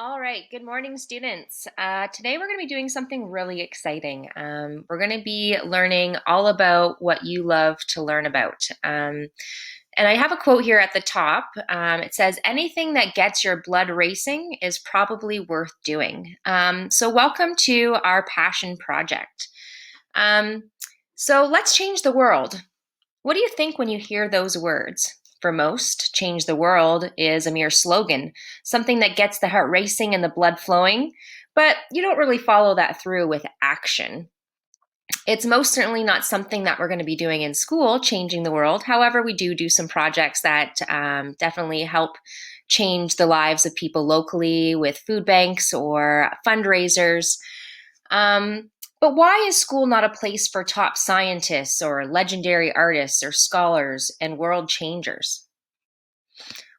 All right, good morning, students. Today we're going to be doing something really exciting. We're going to be learning all about what you love to learn about. And I have a quote here at the top. It says, anything that gets your blood racing is probably worth doing. So welcome to our passion project. So let's change the world. What do you think when you hear those words? For most, change the world is a mere slogan, something that gets the heart racing and the blood flowing, but you don't really follow that through with action. It's most certainly not something that we're going to be doing in school, changing the world. However, we do some projects that definitely help change the lives of people locally with food banks or fundraisers. But why is school not a place for top scientists or legendary artists or scholars and world changers?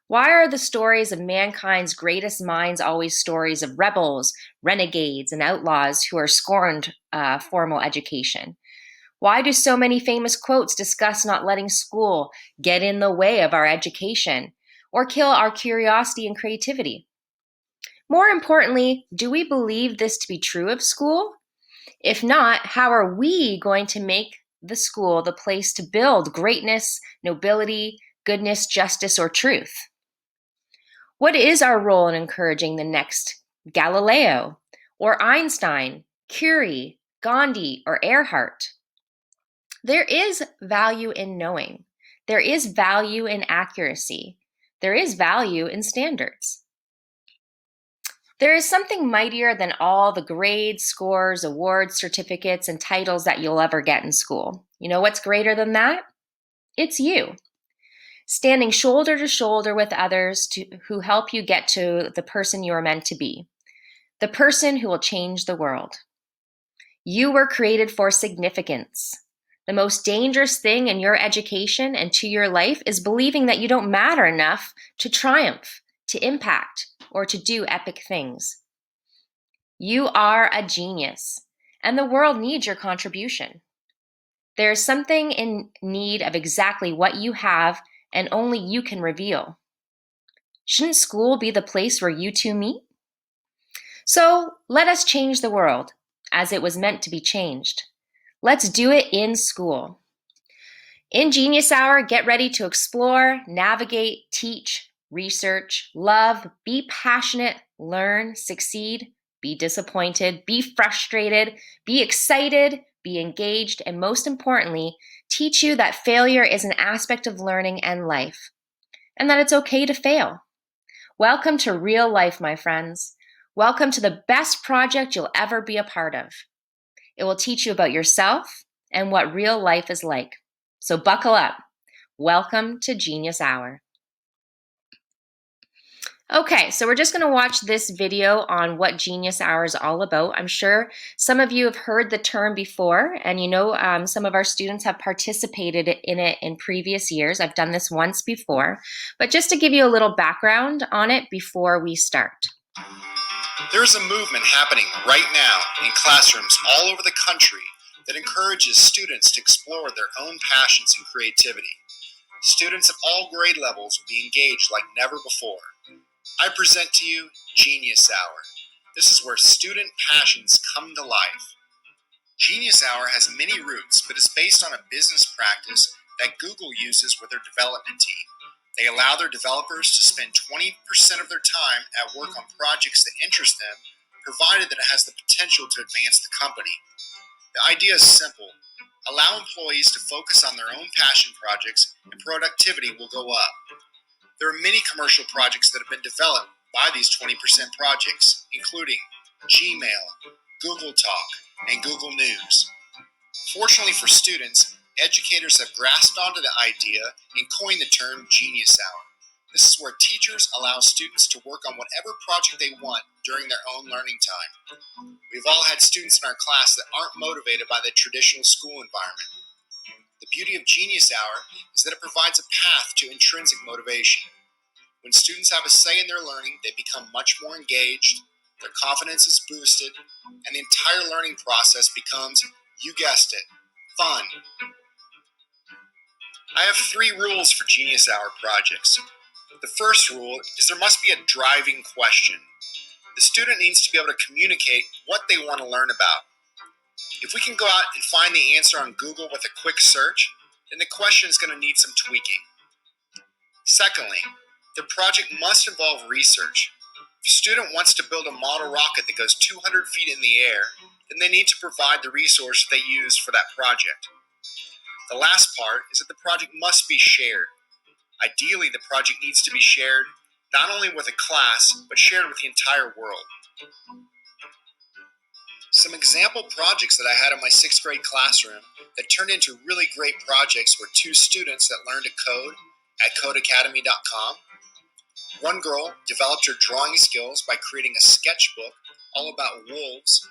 Why are the stories of mankind's greatest minds always stories of rebels, renegades, and outlaws who are scorned formal education? Why do so many famous quotes discuss not letting school get in the way of our education or kill our curiosity and creativity? More importantly, do we believe this to be true of school? If not, how are we going to make the school the place to build greatness, nobility, goodness, justice, or truth? What is our role in encouraging the next Galileo, or Einstein, Curie, Gandhi, or Earhart? There is value in knowing. There is value in accuracy. There is value in standards. There is something mightier than all the grades, scores, awards, certificates, and titles that you'll ever get in school. You know what's greater than that? It's you. Standing shoulder to shoulder with others who help you get to the person you are meant to be, the person who will change the world. You were created for significance. The most dangerous thing in your education and to your life is believing that you don't matter enough to triumph, to impact, or to do epic things. You are a genius, and the world needs your contribution. There is something in need of exactly what you have, and only you can reveal. Shouldn't school be the place where you two meet? So let us change the world as it was meant to be changed. Let's do it in school. In Genius Hour, get ready to explore, navigate, teach, research, love, be passionate, learn, succeed, be disappointed, be frustrated, be excited, be engaged, and most importantly, teach you that failure is an aspect of learning and life, and that it's okay to fail. Welcome to real life, my friends. Welcome to the best project you'll ever be a part of. It will teach you about yourself and what real life is like. So buckle up. Welcome to Genius Hour. Okay, so we're just going to watch this video on what Genius Hour is all about. I'm sure some of you have heard the term before, and you know some of our students have participated in it in previous years. I've done this once before, but just to give you a little background on it before we start. There's a movement happening right now in classrooms all over the country that encourages students to explore their own passions and creativity. Students of all grade levels will be engaged like never before. I present to you Genius Hour. This is where student passions come to life. Genius Hour has many roots, but is based on a business practice that Google uses with their development team. They allow their developers to spend 20% of their time at work on projects that interest them, provided that it has the potential to advance the company. The idea is simple. Allow employees to focus on their own passion projects and productivity will go up. There are many commercial projects that have been developed by these 20% projects, including Gmail, Google Talk, and Google News. Fortunately for students, educators have grasped onto the idea and coined the term Genius Hour. This is where teachers allow students to work on whatever project they want during their own learning time. We've all had students in our class that aren't motivated by the traditional school environment. The beauty of Genius Hour is that it provides a path to intrinsic motivation. When students have a say in their learning, they become much more engaged, their confidence is boosted, and the entire learning process becomes, you guessed it, fun. I have 3 rules for Genius Hour projects. The first rule is there must be a driving question. The The student needs to be able to communicate what they want to learn about. If we can go out and find the answer on Google with a quick search, then the question is going to need some tweaking. Secondly, the project must involve research. If a student wants to build a model rocket that goes 200 feet in the air, then they need to provide the resource they use for that project. The last part is that the project must be shared. Ideally, the project needs to be shared not only with a class, but shared with the entire world. Some example projects that I had in my 6th grade classroom that turned into really great projects were 2 students that learned to code at codeacademy.com. One girl developed her drawing skills by creating a sketchbook all about wolves,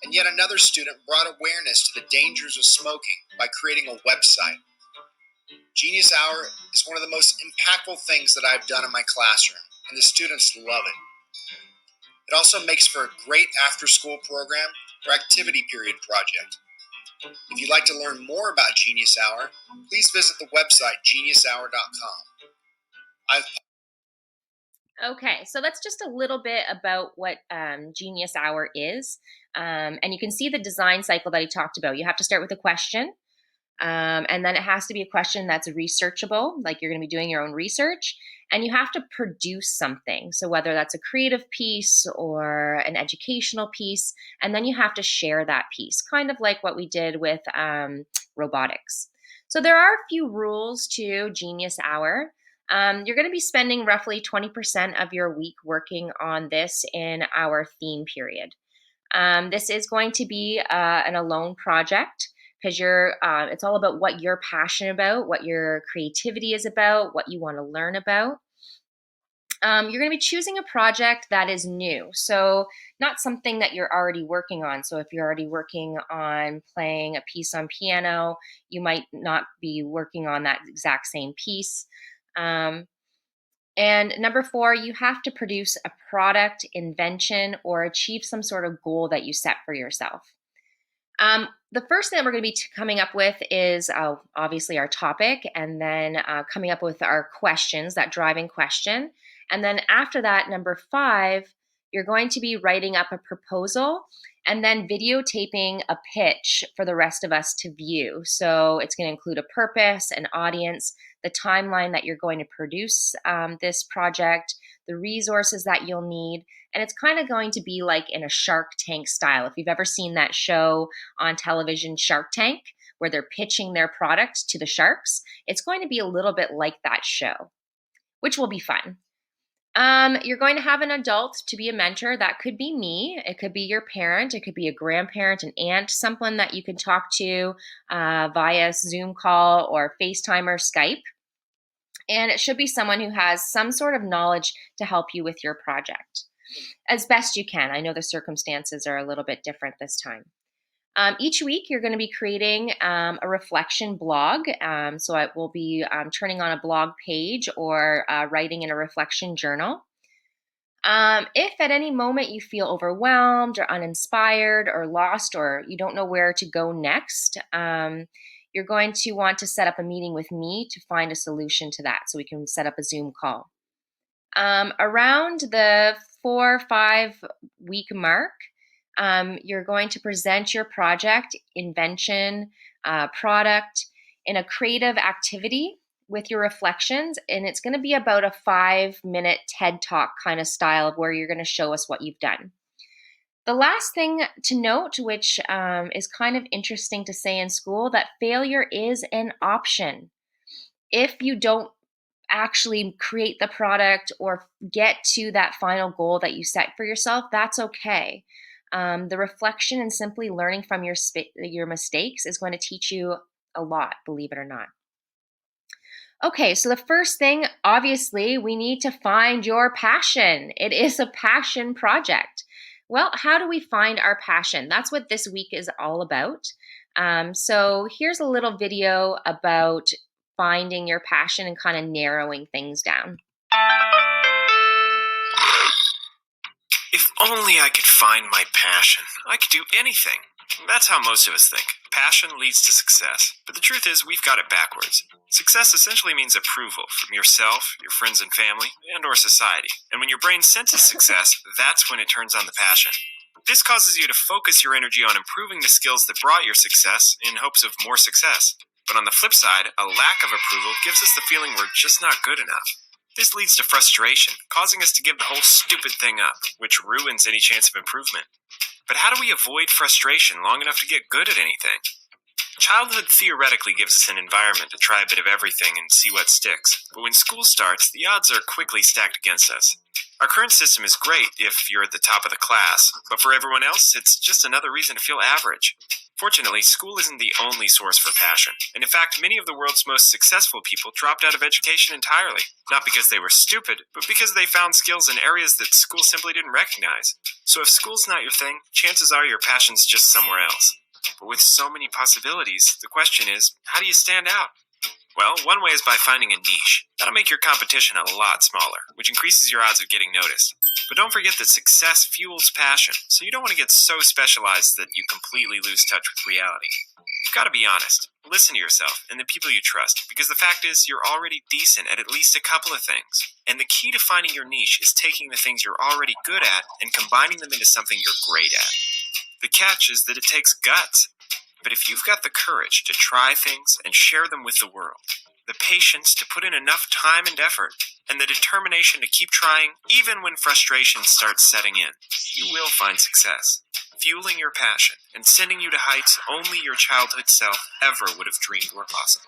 and yet another student brought awareness to the dangers of smoking by creating a website. Genius Hour is one of the most impactful things that I've done in my classroom, and the students love it. It also makes for a great after-school program or activity period project. If you'd like to learn more about Genius Hour, please visit the website GeniusHour1.com. Okay, so that's just a little bit about what Genius Hour is. And you can see the design cycle that he talked about. You have to start with a question, and then it has to be a question that's researchable, like you're going to be doing your own research, and you have to produce something. So whether that's a creative piece or an educational piece, and then you have to share that piece, kind of like what we did with robotics. So there are a few rules to Genius Hour. You're going to be spending roughly 20% of your week working on this in our theme period. This is going to be an alone project because it's all about what you're passionate about, what your creativity is about, what you want to learn about. You're going to be choosing a project that is new, so not something that you're already working on. So if you're already working on playing a piece on piano, you might not be working on that exact same piece. And number 4, you have to produce a product, invention, or achieve some sort of goal that you set for yourself. The first thing that we're going to be coming up with is obviously our topic, and then coming up with our questions, that driving question. And then after that, number 5, you're going to be writing up a proposal and then videotaping a pitch for the rest of us to view. So it's going to include a purpose, an audience, the timeline that you're going to produce this project, the resources that you'll need, and it's kind of going to be like in a Shark Tank style. If you've ever seen that show on television, Shark Tank, where they're pitching their product to the sharks, it's going to be a little bit like that show, which will be fun. You're going to have an adult to be a mentor. That could be me. It could be your parent. It could be a grandparent, an aunt, someone that you can talk to via Zoom call or FaceTime or Skype. And it should be someone who has some sort of knowledge to help you with your project as best you can. I know the circumstances are a little bit different this time. Each week, you're going to be creating a reflection blog. So I will be turning on a blog page or writing in a reflection journal. If at any moment you feel overwhelmed or uninspired or lost or you don't know where to go next, you're going to want to set up a meeting with me to find a solution to that so we can set up a Zoom call. Around the 4 or 5 week mark, you're going to present your project, invention, product in a creative activity with your reflections, and it's going to be about a 5-minute TED Talk kind of style of where you're going to show us what you've done. The last thing to note, which is kind of interesting to say in school, that failure is an option. If you don't actually create the product or get to that final goal that you set for yourself, that's okay. The reflection and simply learning from your mistakes is going to teach you a lot, believe it or not. Okay, so the first thing, obviously, we need to find your passion. It is a passion project. Well, how do we find our passion? That's what this week is all about. So here's a little video about finding your passion and kind of narrowing things down. If only I could find my passion, I could do anything. That's how most of us think. Passion leads to success, but the truth is we've got it backwards. Success essentially means approval from yourself, your friends and family, and/or society. And when your brain senses success, that's when it turns on the passion. This causes you to focus your energy on improving the skills that brought your success in hopes of more success. But on the flip side, a lack of approval gives us the feeling we're just not good enough. This leads to frustration, causing us to give the whole stupid thing up, which ruins any chance of improvement. But how do we avoid frustration long enough to get good at anything? Childhood theoretically gives us an environment to try a bit of everything and see what sticks. But when school starts, the odds are quickly stacked against us. Our current system is great if you're at the top of the class, but for everyone else, it's just another reason to feel average. Fortunately, school isn't the only source for passion, and in fact, many of the world's most successful people dropped out of education entirely, not because they were stupid, but because they found skills in areas that school simply didn't recognize. So if school's not your thing, chances are your passion's just somewhere else. But with so many possibilities, the question is, how do you stand out? Well, one way is by finding a niche. That'll make your competition a lot smaller, which increases your odds of getting noticed. But don't forget that success fuels passion, so you don't want to get so specialized that you completely lose touch with reality. You've got to be honest. Listen to yourself and the people you trust, because the fact is you're already decent at least a couple of things. And the key to finding your niche is taking the things you're already good at and combining them into something you're great at. The catch is that it takes guts. But if you've got the courage to try things and share them with the world, the patience to put in enough time and effort, and the determination to keep trying even when frustration starts setting in, you will find success, fueling your passion and sending you to heights only your childhood self ever would have dreamed were possible.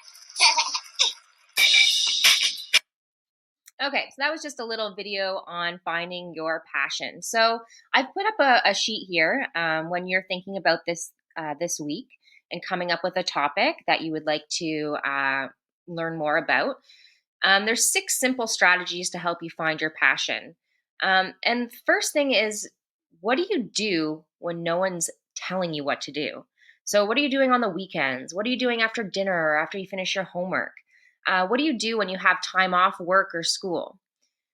Okay, so that was just a little video on finding your passion. So I've put up a sheet here when you're thinking about this this week and coming up with a topic that you would like to learn more about. There's 6 simple strategies to help you find your passion. And first thing is, what do you do when no one's telling you what to do? So what are you doing on the weekends? What are you doing after dinner or after you finish your homework? What do you do when you have time off work or school?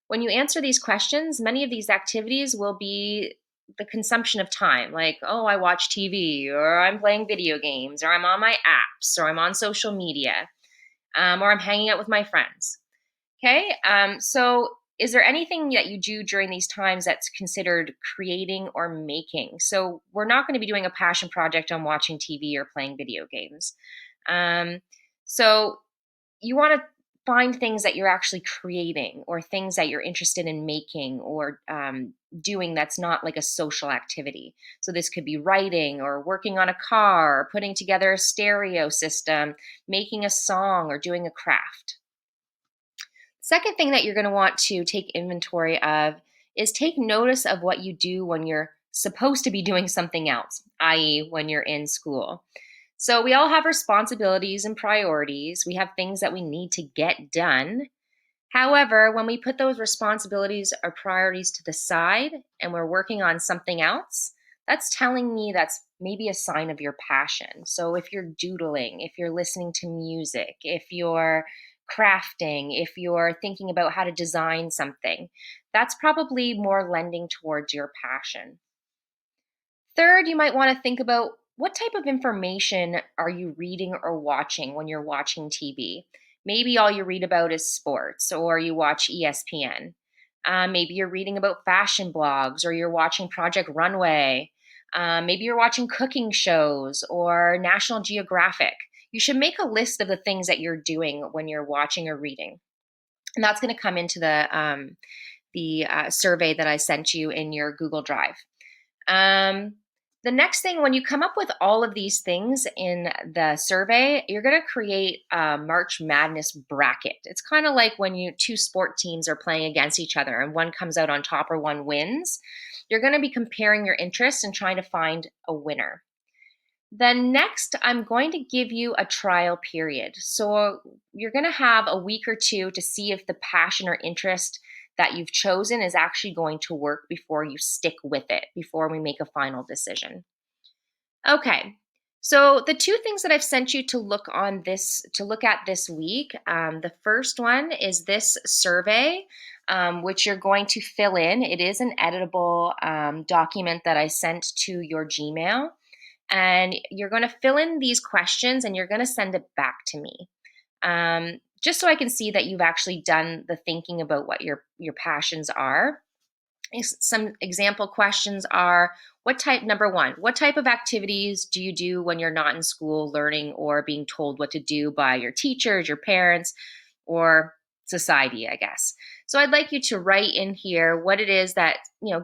When you answer these questions, many of these activities will be the consumption of time, like, oh, I watch TV, or I'm playing video games, or I'm on my apps, or I'm on social media, or I'm hanging out with my friends. Okay, so is there anything that you do during these times that's considered creating or making? So we're not going to be doing a passion project on watching TV or playing video games. So you want to find things that you're actually creating or things that you're interested in making or doing that's not like a social activity. So this could be writing or working on a car, or putting together a stereo system, making a song, or doing a craft. Second thing that you're going to want to take inventory of is take notice of what you do when you're supposed to be doing something else, i.e., when you're in school. So we all have responsibilities and priorities. We have things that we need to get done. However, when we put those responsibilities or priorities to the side and we're working on something else, that's telling me that's maybe a sign of your passion. So if you're doodling, if you're listening to music, if you're crafting, if you're thinking about how to design something, that's probably more lending towards your passion. Third, you might want to think about what type of information are you reading or watching when you're watching TV? Maybe all you read about is sports or you watch ESPN. Maybe you're reading about fashion blogs or you're watching Project Runway. Maybe you're watching cooking shows or National Geographic. You should make a list of the things that you're doing when you're watching or reading. And that's going to come into the survey that I sent you in your Google Drive. The next thing, when you come up with all of these things in the survey, you're going to create a March Madness bracket. It's kind of like when two sport teams are playing against each other and one comes out on top or one wins. You're going to be comparing your interests and trying to find a winner. Then next, I'm going to give you a trial period. So you're going to have a week or two to see if the passion or interest that you've chosen is actually going to work before you stick with it, before we make a final decision. Okay, so the 2 things that I've sent you to look at this week, the first one is this survey, which you're going to fill in. It is an editable document that I sent to your Gmail. And you're going to fill in these questions and you're going to send it back to me. Just so I can see that you've actually done the thinking about what your passions are. Some example questions are, number one, what type of activities do you do when you're not in school learning or being told what to do by your teachers, your parents, or society, I guess. So I'd like you to write in here what it is that,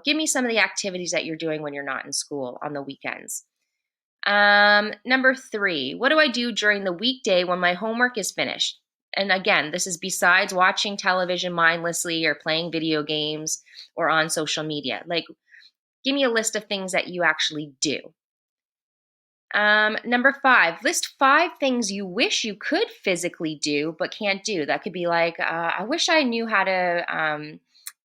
give me some of the activities that you're doing when you're not in school on the weekends. Number three, what do I do during the weekday when my homework is finished? And again, this is besides watching television mindlessly or playing video games or on social media. Like, give me a list of things that you actually do. Number five, list 5 things you wish you could physically do but can't do. That could be like, I wish I knew how to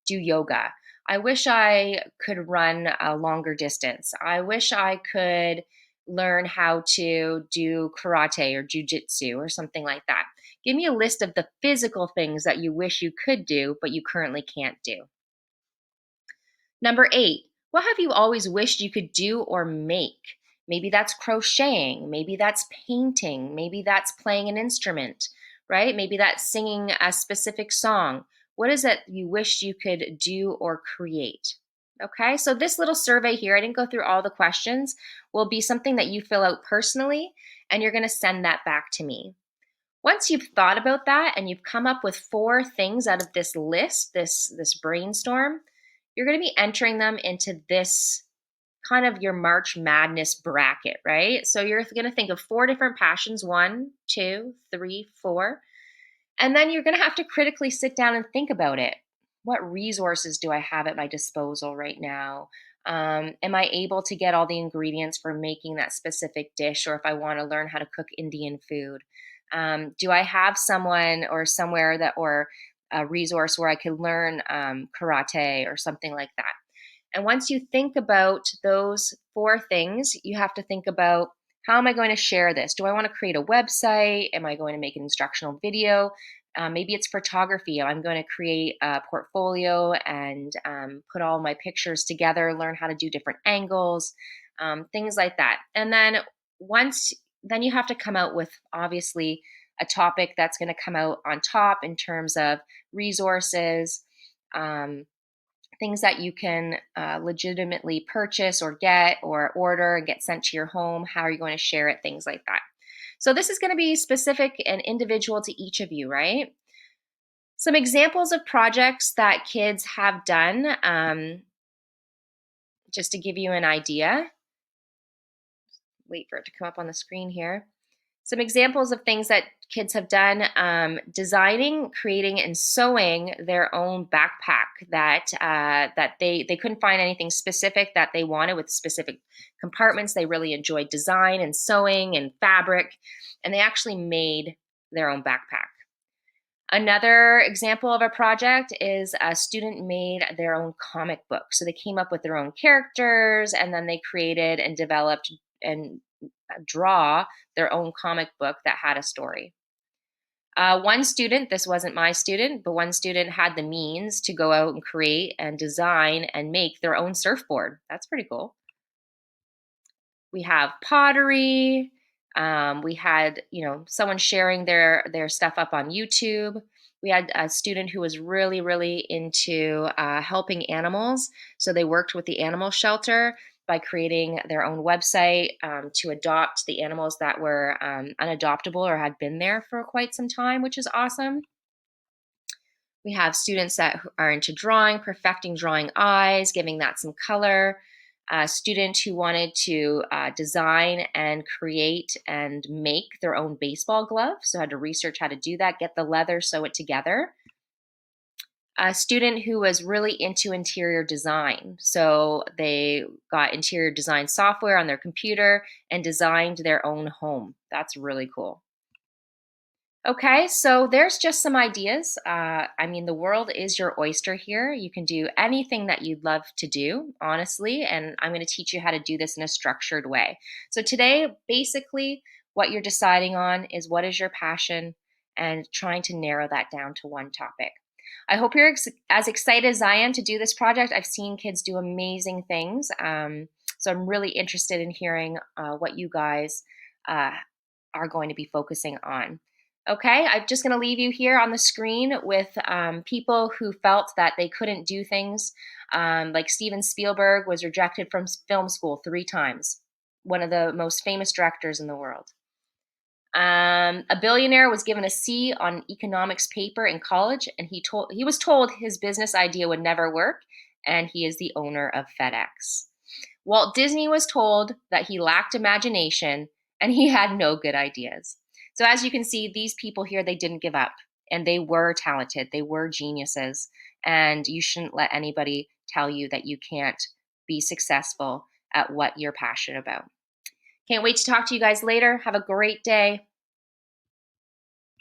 do yoga. I wish I could run a longer distance. I wish I could learn how to do karate or jujitsu or something like that. Give me a list of the physical things that you wish you could do but you currently can't do. Number 8, what have you always wished you could do or make? Maybe that's crocheting, maybe that's painting, maybe that's playing an instrument, right? Maybe that's singing a specific song. What is it you wish you could do or create? Okay, so this little survey here, I didn't go through all the questions, will be something that you fill out personally, and you're going to send that back to me. Once you've thought about that and you've come up with 4 things out of this list, this brainstorm, you're going to be entering them into this kind of your March Madness bracket, right? So you're going to think of 4 different passions, 1, 2, 3, 4, and then you're going to have to critically sit down and think about it. What resources do I have at my disposal right now? Am I able to get all the ingredients for making that specific dish, or if I want to learn how to cook Indian food? Do I have someone or somewhere that, or a resource where I could learn karate or something like that? And once you think about those 4 things, you have to think about, how am I going to share this? Do I want to create a website? Am I going to make an instructional video? Maybe it's photography. I'm going to create a portfolio and put all my pictures together, learn how to do different angles, things like that. And then then you have to come out with, obviously, a topic that's going to come out on top in terms of resources, things that you can legitimately purchase or get or order and get sent to your home. How are you going to share it? Things like that. So this is going to be specific and individual to each of you, right? Some examples of projects that kids have done, just to give you an idea. Wait for it to come up on the screen here. Some examples of things that kids have done: designing, creating, and sewing their own backpack that they couldn't find anything specific that they wanted with specific compartments. They really enjoyed design and sewing and fabric, and they actually made their own backpack. Another example of a project is a student made their own comic book. So they came up with their own characters, and then they created and developed and draw their own comic book that had a story. One student, this wasn't my student, but one student had the means to go out and create and design and make their own surfboard. That's pretty cool. We have pottery. We had, someone sharing their stuff up on YouTube. We had a student who was really, really into helping animals. So they worked with the animal shelter by creating their own website to adopt the animals that were unadoptable or had been there for quite some time, which is awesome. We have students that are into drawing, perfecting drawing eyes, giving that some color. A student who wanted to design and create and make their own baseball glove, so had to research how to do that, get the leather, sew it together. A student who was really into interior design, so they got interior design software on their computer and designed their own home. That's really cool. Okay, so there's just some ideas. The world is your oyster here. You can do anything that you'd love to do, honestly, and I'm going to teach you how to do this in a structured way. So today, basically, what you're deciding on is what is your passion and trying to narrow that down to one topic. I hope you're as excited as I am to do this project. I've seen kids do amazing things. So I'm really interested in hearing what you guys uh, are going to be focusing on. Okay, I'm just going to leave you here on the screen with people who felt that they couldn't do things. Like Steven Spielberg was rejected from film school 3 times, one of the most famous directors in the world. A billionaire was given a C on economics paper in college, and he was told his business idea would never work, and he is the owner of FedEx. Walt Disney was told that he lacked imagination and he had no good ideas. So as you can see, these people here, they didn't give up and they were talented. They were geniuses. And you shouldn't let anybody tell you that you can't be successful at what you're passionate about. Can't wait to talk to you guys later. Have a great day.